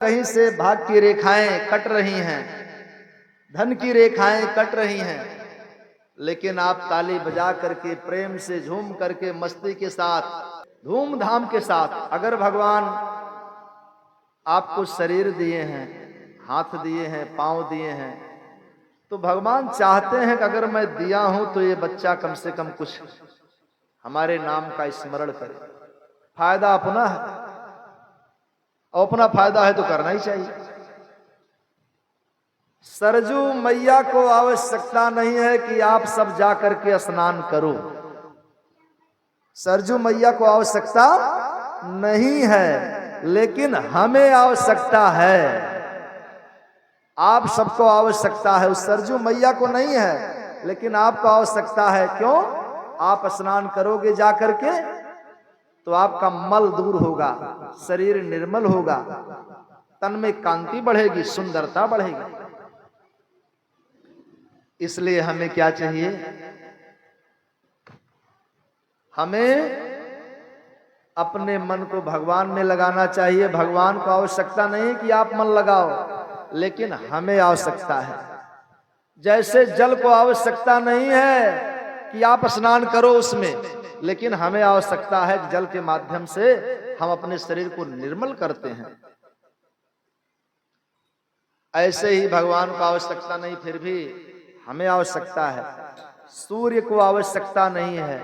कहीं से भाग की रेखाएं कट रही हैं, धन की रेखाएं कट रही हैं, लेकिन आप ताली बजा करके प्रेम से झूम करके मस्ती के साथ धूमधाम के साथ अगर भगवान आपको शरीर दिए हैं, हाथ दिए हैं, पांव दिए हैं, तो भगवान चाहते हैं कि अगर मैं दिया हूं तो ये बच्चा कम से कम कुछ हमारे नाम का स्मरण करे। फायदा अपना है और अपना फायदा है तो करना ही चाहिए। सरजू मैया को आवश्यकता नहीं है कि आप सब जा करके स्नान करो। सरजू मैया को आवश्यकता नहीं है, लेकिन हमें आवश्यकता है। आप सबको आवश्यकता है, उस सरजू मैया को नहीं है, लेकिन आपको आवश्यकता है। क्यों? आप स्नान करोगे जा करके तो आपका मल दूर होगा, शरीर निर्मल होगा, तन में कांति बढ़ेगी, सुंदरता बढ़ेगी। इसलिए हमें क्या चाहिए? हमें अपने मन को भगवान में लगाना चाहिए। भगवान को आवश्यकता नहीं कि आप मन लगाओ, लेकिन हमें आवश्यकता है। जैसे जल को आवश्यकता नहीं है कि आप स्नान करो उसमें, लेकिन हमें आवश्यकता है कि जल के माध्यम से हम अपने शरीर को निर्मल करते हैं। ऐसे ही भगवान को आवश्यकता नहीं, फिर भी हमें आवश्यकता है। सूर्य को आवश्यकता नहीं है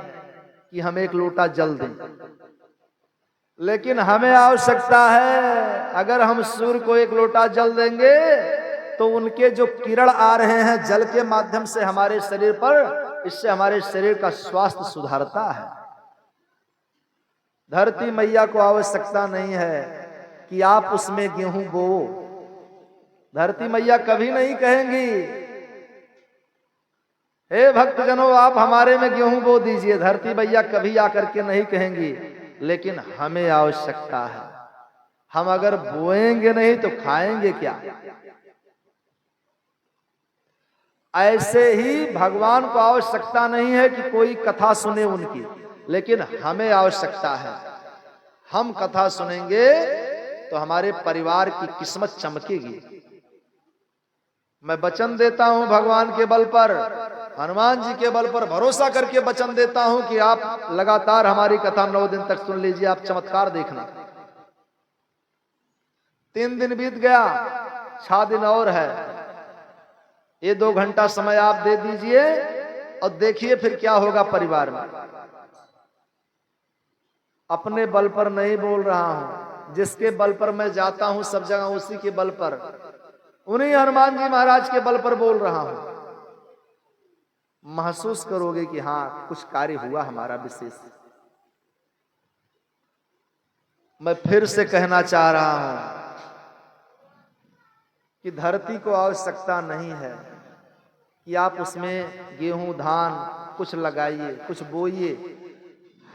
कि हम एक लोटा जल दें, लेकिन हमें आवश्यकता है। अगर हम सूर्य को एक लोटा जल देंगे तो उनके जो किरण आ रहे हैं जल के माध्यम से हमारे शरीर पर, इससे हमारे शरीर का स्वास्थ्य सुधारता है। धरती मैया को आवश्यकता नहीं है कि आप उसमें गेहूं बो। धरती मैया कभी नहीं कहेंगी हे भक्तजनों आप हमारे में गेहूं बो दीजिए। धरती मैया कभी आकर के नहीं कहेंगी, लेकिन हमें आवश्यकता है। हम अगर बोएंगे नहीं तो खाएंगे क्या? ऐसे ही भगवान को आवश्यकता नहीं है कि कोई कथा सुने उनकी, लेकिन हमें आवश्यकता है। हम कथा सुनेंगे तो हमारे परिवार की किस्मत चमकेगी। मैं वचन देता हूं भगवान के बल पर, हनुमान जी के बल पर भरोसा करके वचन देता हूं कि आप लगातार हमारी कथा 9 दिन तक सुन लीजिए, आप चमत्कार देखना। 3 दिन बीत गया, 6 दिन और है। ये 2 घंटा समय आप दे दीजिए और देखिए फिर क्या होगा परिवार में। अपने बल पर नहीं बोल रहा हूं, जिसके बल पर मैं जाता हूं सब जगह उसी के बल पर, उन्हीं हनुमान जी महाराज के बल पर बोल रहा हूं। महसूस करोगे कि हाँ कुछ कार्य हुआ हमारा विशेष। मैं फिर से कहना चाह रहा हूं कि धरती को आवश्यकता नहीं है कि आप उसमें गेहूं धान कुछ लगाइए, कुछ बोइए।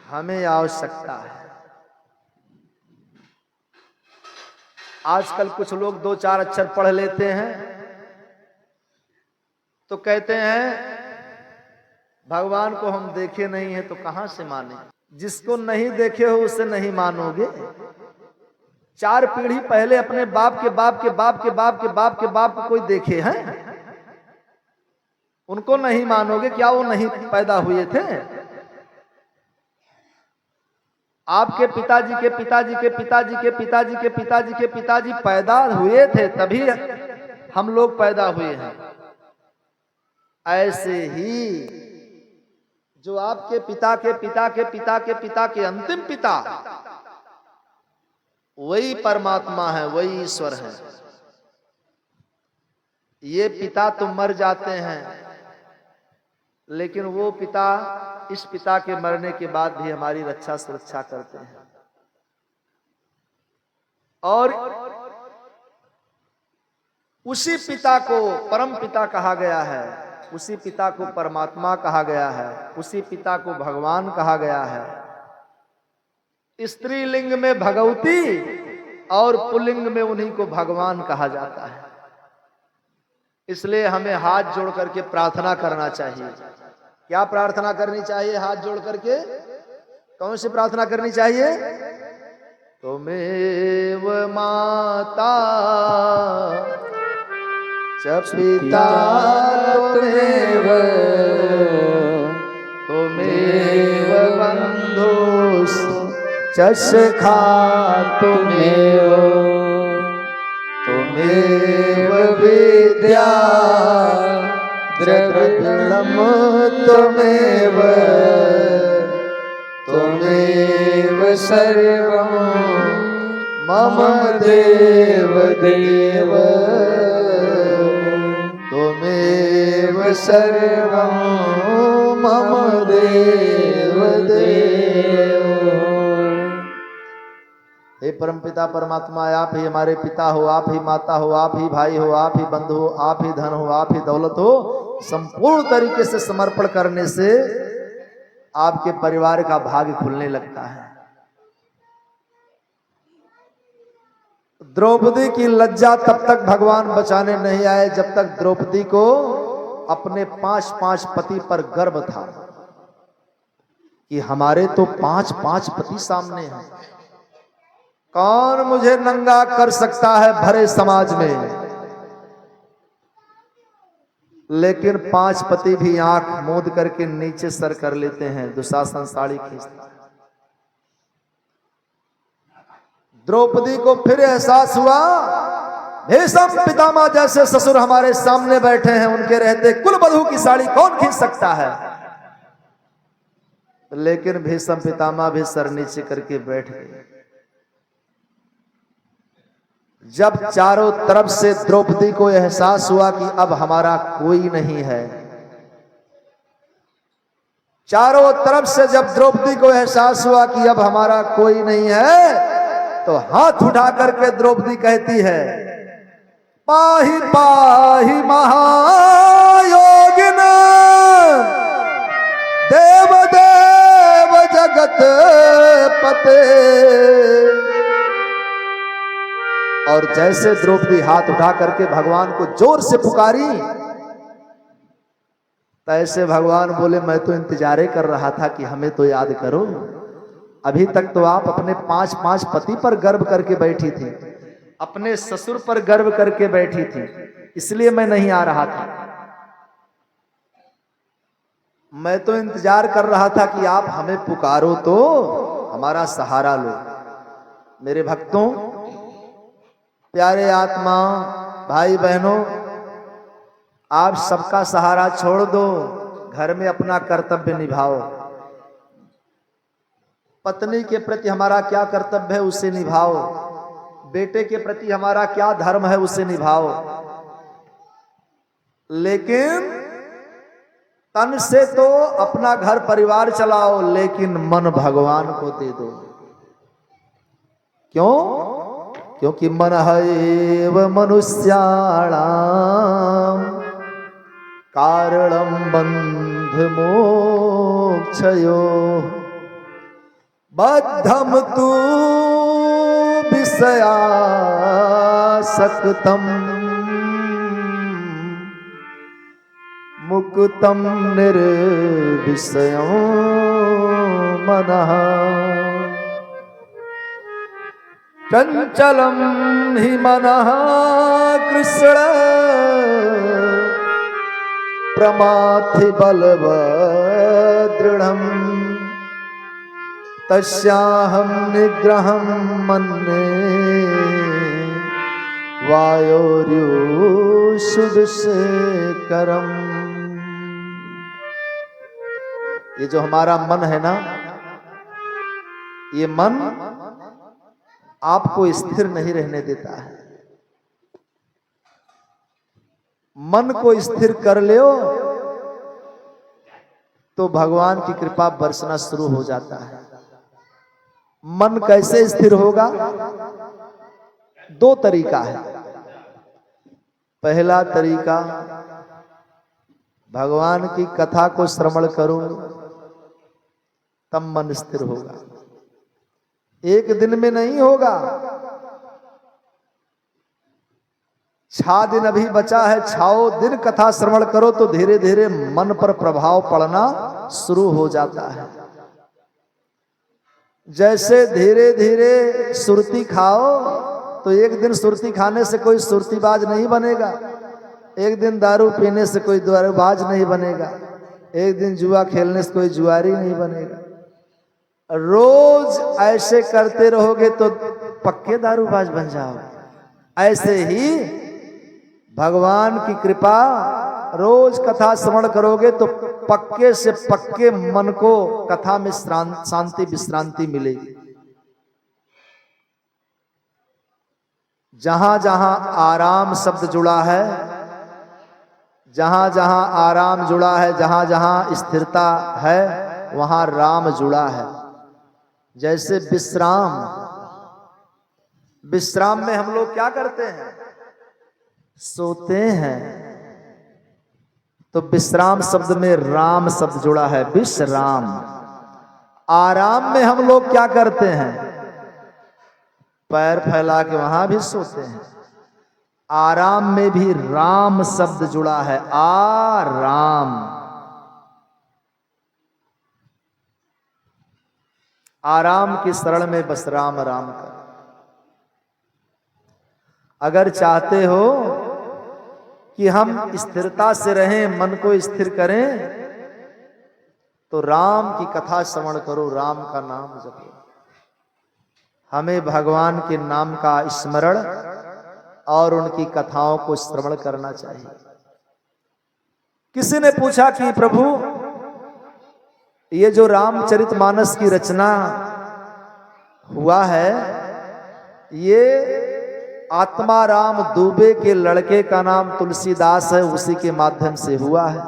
हमें आवश्यकता है। आजकल कुछ लोग 2-4 अक्षर पढ़ लेते हैं तो कहते हैं भगवान को हम देखे नहीं है तो कहां से माने। जिसको नहीं देखे हो उसे नहीं मानोगे। 4 पीढ़ी पहले अपने बाप के बाप के बाप के बाप के बाप के बाप को कोई देखे हैं? उनको नहीं मानोगे। क्या वो नहीं पैदा हुए थे? आपके पिताजी के पिताजी के पिताजी के पिताजी के पिताजी के पिताजी पैदा हुए थे, तभी हम लोग पैदा हुए हैं। ऐसे ही जो आपके पिता के पिता के पिता के पिता के अंतिम पिता, वही परमात्मा है, वही ईश्वर है। ये पिता तो मर जाते हैं, लेकिन वो पिता इस पिता के मरने के बाद भी हमारी रक्षा सुरक्षा करते हैं। और उसी पिता को परम पिता कहा गया है, उसी पिता को परमात्मा कहा गया है, उसी पिता को भगवान कहा गया है। स्त्रीलिंग में भगवती और पुल्लिंग में उन्हीं को भगवान कहा जाता है। इसलिए हमें हाथ जोड़ करके प्रार्थना करना चाहिए। क्या प्रार्थना करनी चाहिए? हाथ जोड़ करके कौन सी प्रार्थना करनी चाहिए? त्वमेव माता च पिता त्वमेव, त्वमेव बन्धुश्च सखा त्वमेव, त्वमेव विद्या द्रविणं त्वमेव, त्वमेव सर्वं मम देव देव, त्वमेव सर्वं मम देव देव। हे परमपिता परमात्मा, आप ही हमारे पिता हो, आप ही माता हो, आप ही भाई हो, आप ही बंधु हो, आप ही धन हो, आप ही दौलत हो। संपूर्ण तरीके से समर्पण करने से आपके परिवार का भाग्य खुलने लगता है। द्रौपदी की लज्जा तब तक भगवान बचाने नहीं आए जब तक द्रौपदी को अपने 5 पति पर गर्व था कि हमारे तो 5 पति सामने हैं, कौन मुझे नंगा कर सकता है भरे समाज में। लेकिन 5 पति भी आंख मूंद करके नीचे सर कर लेते हैं, दुशासन साड़ी खींचता है। द्रौपदी को फिर एहसास हुआ भीष्म पितामह जैसे ससुर हमारे सामने बैठे हैं, उनके रहते कुलवधू की साड़ी कौन खींच सकता है। लेकिन भीष्म पितामह भी सर नीचे करके बैठ गए। जब चारों तरफ से द्रौपदी को एहसास हुआ कि अब हमारा कोई नहीं है, चारों तरफ से जब द्रौपदी को एहसास हुआ कि अब हमारा कोई नहीं है, तो हाथ उठा करके द्रौपदी कहती है, पाहि पाहि महायोगिन देव देव जगत पते। और जैसे द्रौपदी हाथ उठा करके भगवान को जोर से पुकारी, तैसे भगवान बोले, मैं तो इंतजार कर रहा था कि हमें तो याद करो। अभी तक तो आप अपने 5 पति पर गर्व करके बैठी थी, अपने ससुर पर गर्व करके बैठी थी, इसलिए मैं नहीं आ रहा था। मैं तो इंतजार कर रहा था कि आप हमें पुकारो तो हमारा सहारा लो। मेरे भक्तों, प्यारे आत्मा, भाई बहनों, आप सबका सहारा छोड़ दो, घर में अपना कर्तव्य निभाओ। पत्नी के प्रति हमारा क्या कर्तव्य है उसे निभाओ, बेटे के प्रति हमारा क्या धर्म है उसे निभाओ। लेकिन तन से तो अपना घर परिवार चलाओ, लेकिन मन भगवान को दे दो। क्यों? क्योंकि मन एव मनुष्याणाम कारणम बंध मोक्षयो बद्धम तु विषयासक्तम मुक्तम निर्विषयं मनः चंचलम हि मनः कृष्ण प्रमाथि बलवदृढ़म् तस्याहं निग्रहं मन्ये वायोर्युषुदुष्करम्। ये जो हमारा मन है ना, ये मन आपको स्थिर नहीं रहने देता है। मन को स्थिर कर लो तो भगवान की कृपा बरसना शुरू हो जाता है। मन कैसे स्थिर होगा? 2 तरीका है। पहला तरीका, भगवान की कथा को श्रवण करो तब मन स्थिर होगा। एक दिन में नहीं होगा। 6 दिन अभी बचा है, 6 दिन कथा श्रवण करो तो धीरे धीरे मन पर प्रभाव पड़ना शुरू हो जाता है। जैसे धीरे धीरे सुरती खाओ, तो एक दिन सुरती खाने से कोई सुरतीबाज नहीं बनेगा, एक दिन दारू पीने से कोई दारूबाज नहीं बनेगा, एक दिन जुआ खेलने से कोई जुआरी नहीं बनेगा। रोज ऐसे करते रहोगे तो पक्के दारूबाज बन जाओगे। ऐसे ही भगवान की कृपा, रोज कथा श्रवण करोगे तो पक्के से पक्के मन को कथा में शांति विश्रांति मिलेगी। जहां जहां आराम शब्द जुड़ा है, जहां जहां आराम जुड़ा है, जहां जहां स्थिरता है, वहां राम जुड़ा है। जैसे विश्राम, विश्राम में हम लोग क्या करते हैं? सोते हैं। तो विश्राम शब्द में राम शब्द जुड़ा है, विश्राम। आराम में हम लोग क्या करते हैं? पैर फैला के वहां भी सोते हैं। आराम में भी राम शब्द जुड़ा है, आराम। आराम की शरण में बस राम राम कर। अगर चाहते हो कि हम स्थिरता से रहें, मन को स्थिर करें, तो राम की कथा श्रवण करो, राम का नाम जपो। हमें भगवान के नाम का स्मरण और उनकी कथाओं को श्रवण करना चाहिए। किसी ने पूछा कि प्रभु, ये जो रामचरितमानस की रचना हुआ है, ये आत्माराम दुबे के लड़के का नाम तुलसीदास है, उसी के माध्यम से हुआ है।